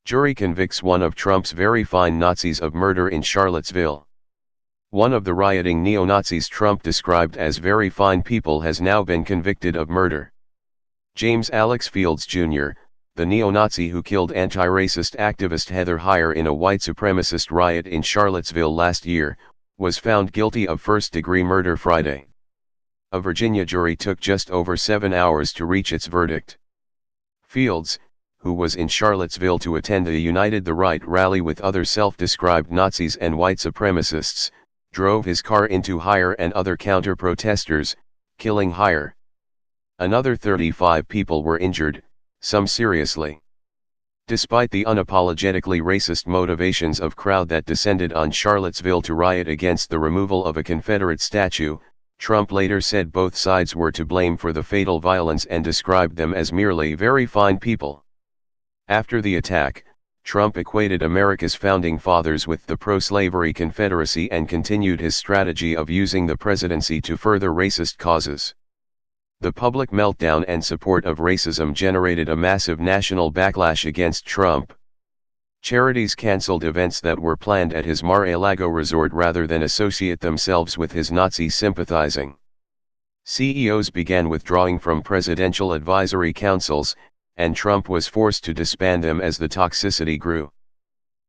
Jury convicts one of Trump's very fine Nazis of murder in Charlottesville. One of the rioting neo-Nazis Trump described as very fine people has now been convicted of murder. James Alex Fields Jr., the neo-Nazi who killed anti-racist activist Heather Heyer in a white supremacist riot in Charlottesville last year, was found guilty of first-degree murder Friday. A Virginia jury took just over 7 hours to reach its verdict. Fields, who was in Charlottesville to attend a United the Right rally with other self-described Nazis and white supremacists, drove his car into Heyer and other counter-protesters, killing Heyer. Another 35 people were injured, some seriously. Despite the unapologetically racist motivations of crowd that descended on Charlottesville to riot against the removal of a Confederate statue, Trump later said both sides were to blame for the fatal violence and described them as merely very fine people. After the attack, Trump equated America's founding fathers with the pro-slavery Confederacy and continued his strategy of using the presidency to further racist causes. The public meltdown and support of racism generated a massive national backlash against Trump. Charities canceled events that were planned at his Mar-a-Lago resort rather than associate themselves with his Nazi sympathizing. CEOs began withdrawing from presidential advisory councils, and Trump was forced to disband them as the toxicity grew.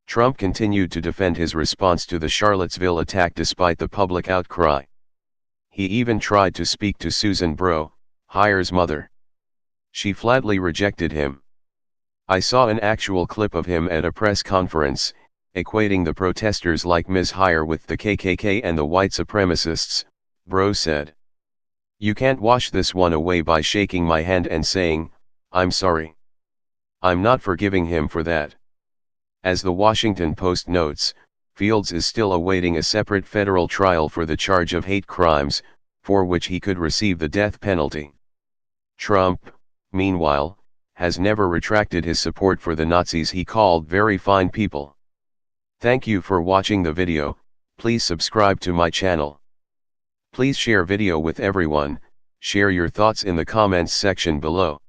Trump continued to defend his response to the Charlottesville attack despite the public outcry. He even tried to speak to Susan Bro, Heyer's mother. She flatly rejected him. I saw an actual clip of him at a press conference, equating the protesters like Ms. Heyer with the KKK and the white supremacists, Bro said. You can't wash this one away by shaking my hand and saying, I'm sorry. I'm not forgiving him for that. As the Washington Post notes, Fields is still awaiting a separate federal trial for the charge of hate crimes, for which he could receive the death penalty. Trump, meanwhile, has never retracted his support for the Nazis he called very fine people. Thank you for watching the video. Please subscribe to my channel. Please share video with everyone. Share your thoughts in the comments section below.